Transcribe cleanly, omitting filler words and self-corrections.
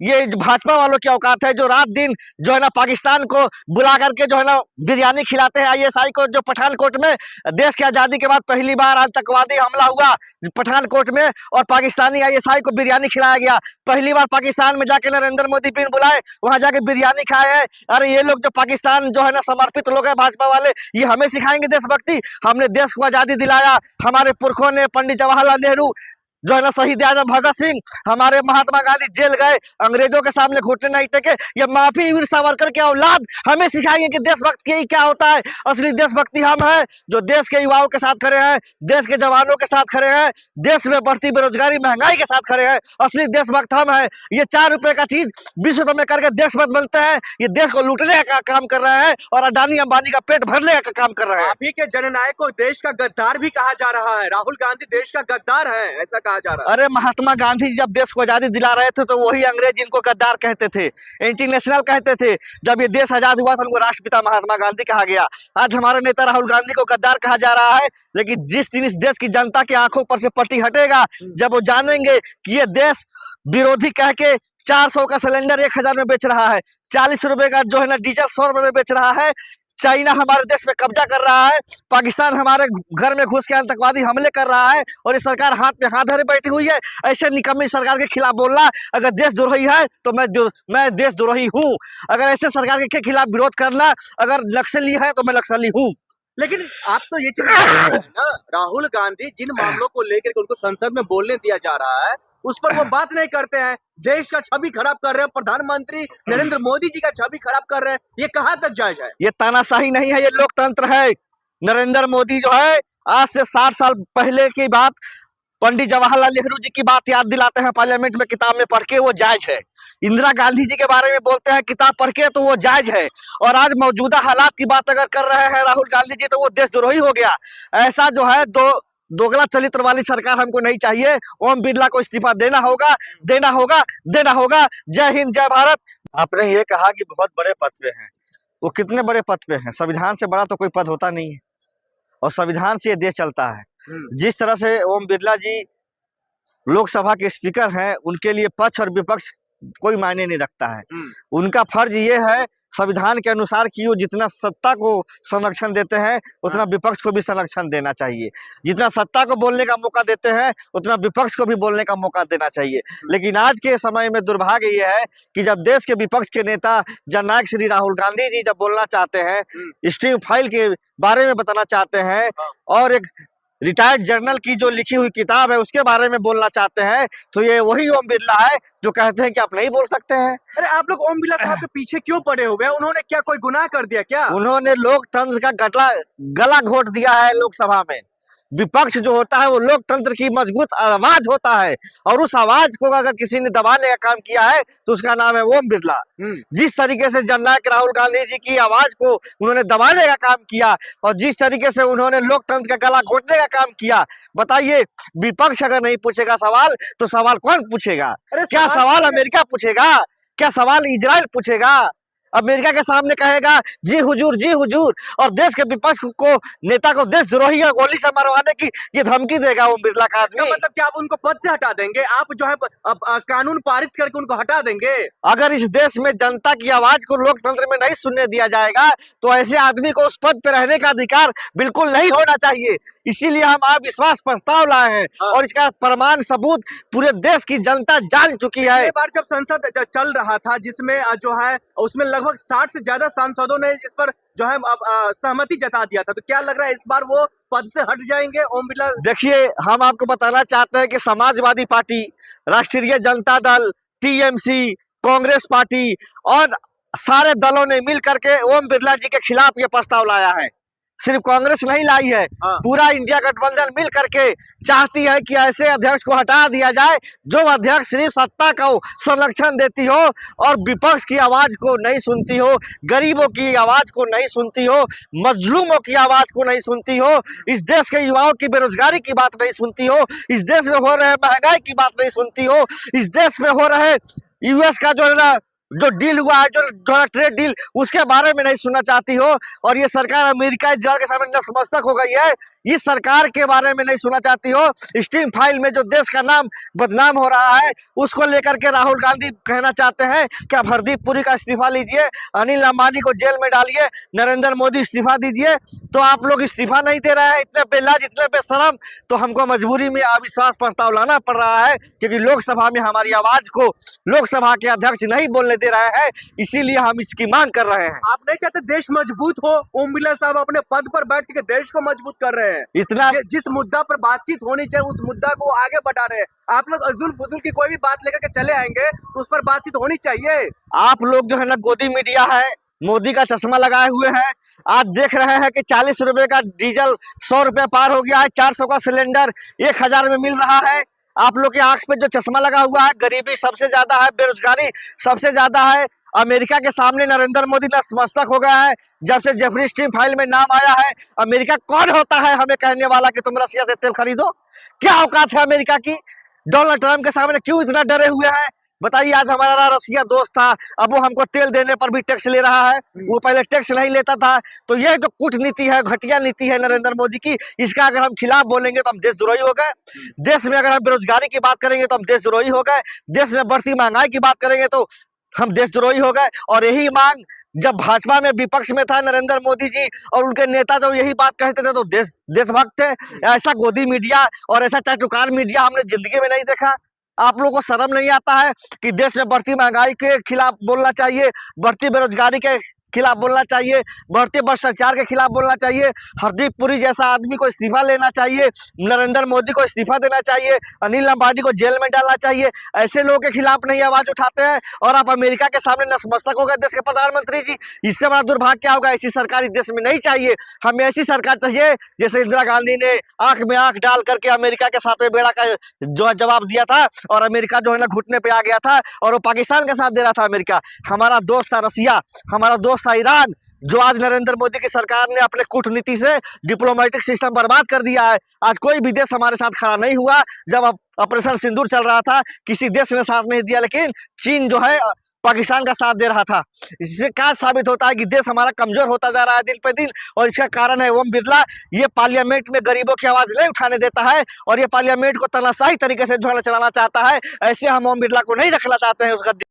ये भाजपा वालों की औकात है जो रात दिन जो है ना पाकिस्तान को बुला करके जो है ना बिरयानी खिलाते हैं। आईएसआई को जो पठानकोट में देश की आजादी के बाद पहली बार आतंकवादी हमला हुआ पठानकोट में और पाकिस्तानी आईएसआई को बिरयानी खिलाया गया। पहली बार पाकिस्तान में जाके नरेंद्र मोदी बिन बुलाए वहां जाके बिरयानी खाए हैं। अरे ये लोग जो पाकिस्तान जो है ना समर्पित लोग हैं भाजपा वाले, ये हमें सिखाएंगे देशभक्ति? हमने देश को आजादी दिलाया, हमारे पुरखों ने, पंडित जवाहरलाल नेहरू जो है ना, शहीद आजम भगत सिंह, हमारे महात्मा गांधी जेल गए, अंग्रेजों के सामने घुटने नहीं टेके। ये माफी वीर सावरकर के औलाद हमें सिखाएंगे कि देशभक्ति क्या होता है। असली देशभक्ति हम है जो देश के युवाओं के साथ खड़े हैं, देश के जवानों के साथ खड़े हैं, देश में बढ़ती बेरोजगारी महंगाई के साथ खड़े हैं। असली देशभक्त हम है। ये 4 रुपए का चीज 20 रुपए में करके देशभक्त बनते हैं। ये देश को लूटने का काम कर रहे हैं और अडानी अंबानी का पेट भरने का काम कर रहे हैं। आप ही के जननायक को देश का गद्दार भी कहा जा रहा है। राहुल गांधी देश का गद्दार है, ऐसा कहा जा रहा है। अरे महात्मा गांधी जब देश को आजादी दिला रहे थे तो वही अंग्रेज इनको गद्दार कहते थे, एंटी नेशनल कहते थे। जब ये देश आजाद हुआ था उनको राष्ट्रपिता महात्मा गांधी कहा गया। आज हमारे नेता राहुल गांधी को गद्दार कहा जा रहा है। लेकिन जिस दिन इस देश की जनता की आंखों पर से पट्टी हटेगा, जब वो जानेंगे कि ये देश विरोधी कह के 400 का सिलेंडर 1000 में बेच रहा है, 40 रुपए का जो है ना डीजल 100 रुपए में बेच रहा है, चाइना हमारे देश में कब्जा कर रहा है, पाकिस्तान हमारे घर में घुस के आतंकवादी हमले कर रहा है और ये सरकार हाथ में हाथ धरे बैठी हुई है। ऐसे निकम्मी सरकार के खिलाफ बोलना, अगर देशद्रोही है तो मैं देशद्रोही हूँ। अगर ऐसे सरकार के खिलाफ विरोध करना, अगर नक्सली है तो मैं नक्सली हूँ। लेकिन आप तो ये चीज है ना, राहुल गांधी जिन मामलों को लेकर के उनको संसद में बोलने दिया जा रहा है उस पर वो बात नहीं करते हैं। देश का छवि खराब कर रहे हैं, प्रधानमंत्री नरेंद्र मोदी जी का छवि खराब कर रहे हैं। ये कहाँ तक जायज है? ये तानाशाही नहीं है, ये लोकतंत्र है। नरेंद्र मोदी जो है आज से 60 साल पहले की बात, पंडित जवाहरलाल नेहरू जी की बात याद दिलाते हैं पार्लियामेंट में किताब में पढ़ के, वो जायज है। इंदिरा गांधी जी के बारे में बोलते हैं किताब पढ़ के, तो वो जायज है। और आज मौजूदा हालात की बात अगर कर रहे हैं राहुल गांधी जी, तो वो देशद्रोही हो गया। ऐसा जो है दोगला चरित्र वाली सरकार हमको नहीं चाहिए। ओम बिरला को इस्तीफा देना होगा, देना होगा, देना होगा। जय हिंद, जय भारत। आपने ये कहा कि बहुत बड़े पद पे हैं, वो कितने बड़े पद पे हैं? संविधान से बड़ा तो कोई पद होता नहीं है और संविधान से ये देश चलता है। जिस तरह से ओम बिरला जी लोकसभा के स्पीकर हैं, उनके लिए पक्ष और विपक्ष कोई मायने नहीं रखता है। उनका फर्ज ये है संविधान के अनुसार कि वो जितना सत्ता को संरक्षण देते हैं उतना विपक्ष को भी संरक्षण देना चाहिए। जितना सत्ता को बोलने का मौका देते हैं उतना विपक्ष को भी बोलने का मौका देना चाहिए। लेकिन आज के समय में दुर्भाग्य ये है कि जब देश के विपक्ष के नेता जननायक श्री राहुल गांधी जी जब बोलना चाहते हैं, स्ट्रिंग फाइल के बारे में बताना चाहते हैं और एक रिटायर्ड जर्नल की जो लिखी हुई किताब है उसके बारे में बोलना चाहते हैं, तो ये वही ओम बिरला है जो कहते हैं कि आप नहीं बोल सकते हैं। अरे आप लोग ओम बिरला साहब के पीछे क्यों पड़े हुए हैं? उन्होंने क्या कोई गुनाह कर दिया क्या? उन्होंने लोकतंत्र का गला घोट दिया है लोकसभा में। विपक्ष जो होता है वो लोकतंत्र की मजबूत आवाज होता है और उस आवाज को अगर किसी ने दबाने का काम किया है तो उसका नाम है ओम बिरला। जिस तरीके से जननायक राहुल गांधी जी की आवाज को उन्होंने दबाने का काम किया और जिस तरीके से उन्होंने लोकतंत्र का गला घोटने का काम किया, बताइए विपक्ष अगर नहीं पूछेगा सवाल तो सवाल कौन पूछेगा? क्या सवाल अमेरिका पूछेगा? क्या सवाल इजराइल पूछेगा? अमेरिका के सामने कहेगा जी हुजूर, और देश के विपक्ष को, नेता को देशद्रोही और गोली से मरवाने की ये धमकी देगा ओम बिरला का आदमी। मतलब क्या आप उनको पद से हटा देंगे? आप जो है कानून पारित करके उनको हटा देंगे? अगर इस देश में जनता की आवाज को लोकतंत्र में नहीं सुनने दिया जाएगा तो ऐसे आदमी को उस पद पे रहने का अधिकार बिल्कुल नहीं होना चाहिए। इसीलिए हम अविश्वास प्रस्ताव लाए हैं और इसका प्रमाण सबूत पूरे देश की जनता जान चुकी है। एक बार जब संसद चल रहा था जिसमें जो है उसमें लगभग 60 से ज्यादा सांसदों ने इस पर जो है सहमति जता दिया था, तो क्या लग रहा है इस बार वो पद से हट जाएंगे ओम बिरला? देखिए, हम आपको बताना चाहते हैं कि समाजवादी पार्टी, राष्ट्रीय जनता दल, टीएमसी, कांग्रेस पार्टी और सारे दलों ने मिल करके ओम बिरला जी के खिलाफ ये प्रस्ताव लाया है। सिर्फ कांग्रेस नहीं लाई है, पूरा इंडिया गठबंधन मिल करके चाहती है कि ऐसे अध्यक्ष को हटा दिया जाए जो अध्यक्ष सिर्फ सत्ता को संरक्षण देती हो और विपक्ष की आवाज को नहीं सुनती हो, गरीबों की आवाज को नहीं सुनती हो, मजलूमों की आवाज को नहीं सुनती हो, इस देश के युवाओं की बेरोजगारी की बात नहीं सुनती हो, इस देश में हो रहे महंगाई की बात नहीं सुनती हो, इस देश में हो रहे यूएस का जो है ना जो डील हुआ है, जो ट्रेड डील, उसके बारे में नहीं सुनना चाहती हो। और ये सरकार अमेरिका इजराइल के सामने नतमस्तक हो गई है। इस सरकार के बारे में नहीं सुनना चाहती हो। स्टीम फाइल में जो देश का नाम बदनाम हो रहा है उसको लेकर के राहुल गांधी कहना चाहते हैं कि आप हरदीप पुरी का इस्तीफा लीजिए, अनिल अंबानी को जेल में डालिए, नरेंद्र मोदी इस्तीफा दीजिए। तो आप लोग इस्तीफा नहीं दे रहे हैं, इतने बेलाज, इतने बेशरम। तो हमको मजबूरी में अविश्वास प्रस्ताव लाना पड़ रहा है, क्योंकि लोकसभा में हमारी आवाज को लोकसभा के अध्यक्ष नहीं बोलने दे रहे हैं, इसीलिए हम इसकी मांग कर रहे हैं। आप नहीं चाहते देश मजबूत हो? ओम बिरला साहब अपने पद पर बैठ के देश को मजबूत कर रहे हैं। इतना जिस मुद्दा पर बातचीत होनी चाहिए उस मुद्दा को आगे बढ़ा रहे हैं। आप लोग अजुल फजुल की कोई भी बात लेकर के चले आएंगे तो उस पर बातचीत होनी चाहिए। आप लोग जो है ना गोदी मीडिया है, मोदी का चश्मा लगाए हुए हैं। आज देख रहे हैं कि 40 रुपए का डीजल 100 रुपए पार हो गया है, 400 का सिलेंडर 1000 में मिल रहा है। आप लोग के आंख पे जो चश्मा लगा हुआ है, गरीबी सबसे ज्यादा है, बेरोजगारी सबसे ज्यादा है। अमेरिका के सामने नरेंद्र मोदी नतमस्तक हो गया है जब से जेफरी स्टीम फाइल में नाम आया है। अमेरिका कौन होता है हमें कहने वाला कि तुम रसिया से तेल खरीदो? क्या औकात है अमेरिका की? डोनाल्ड ट्रंप के सामने क्यों इतना डरे हुए हैं? बताइए, आज हमारा रसिया दोस्त था, अब वो हमको तेल देने पर भी टैक्स ले रहा है, वो पहले टैक्स नहीं लेता था। तो ये जो कूटनीति है, घटिया नीति है नरेंद्र मोदी की, इसका अगर हम खिलाफ बोलेंगे तो हम देशद्रोही हो गए। देश में अगर हम बेरोजगारी की बात करेंगे तो हम देशद्रोही हो गए। देश में बढ़ती महंगाई की बात करेंगे तो हम देशद्रोही हो गए। और यही मांग जब भाजपा में विपक्ष में था नरेंद्र मोदी जी और उनके नेता जब यही बात कहते थे तो देशभक्त थे। ऐसा गोदी मीडिया और ऐसा चाटुकार मीडिया हमने जिंदगी में नहीं देखा। आप लोगों को शर्म नहीं आता है कि देश में बढ़ती महंगाई के खिलाफ बोलना चाहिए, बढ़ती बेरोजगारी के खिलाफ बोलना चाहिए, बढ़ते भ्रष्टाचार के खिलाफ बोलना चाहिए। हरदीप पुरी जैसा आदमी को इस्तीफा लेना चाहिए, नरेंद्र मोदी को इस्तीफा देना चाहिए, अनिल अंबानी को जेल में डालना चाहिए। ऐसे लोगों के खिलाफ नहीं आवाज उठाते हैं और आप अमेरिका के सामने नतमस्तक हो गए देश के प्रधानमंत्री जी। इससे बड़ा दुर्भाग्य क्या होगा? ऐसी सरकार इस देश में नहीं चाहिए। हमें ऐसी सरकार चाहिए जैसे इंदिरा गांधी ने आंख में आंख डाल करके अमेरिका के साथ बेड़ा का जो जवाब दिया था और अमेरिका जो है ना घुटने पे आ गया था और वो पाकिस्तान का साथ दे रहा था। अमेरिका हमारा दोस्त था, रसिया हमारा दोस्त था, ईरान, जो आज नरेंद्र मोदी की सरकार ने अपने कूटनीति से डिप्लोमेटिक सिस्टम बर्बाद कर दिया है। आज कोई भी देश हमारे साथ खड़ा नहीं हुआ। जब ऑपरेशन सिंदूर चल रहा था किसी देश ने साथ नहीं दिया, लेकिन चीन जो है पाकिस्तान का साथ दे रहा था। इससे क्या साबित होता है कि देश हमारा कमजोर होता जा रहा है दिन पे दिन। और इसका कारण है ओम बिरला। ये पार्लियामेंट में गरीबों की आवाज नहीं उठाने देता है और ये पार्लियामेंट को तानाशाही तरीके से जो है चलाना चाहता है। ऐसे हम ओम बिरला को नहीं रखना चाहते हैं उस गद्दी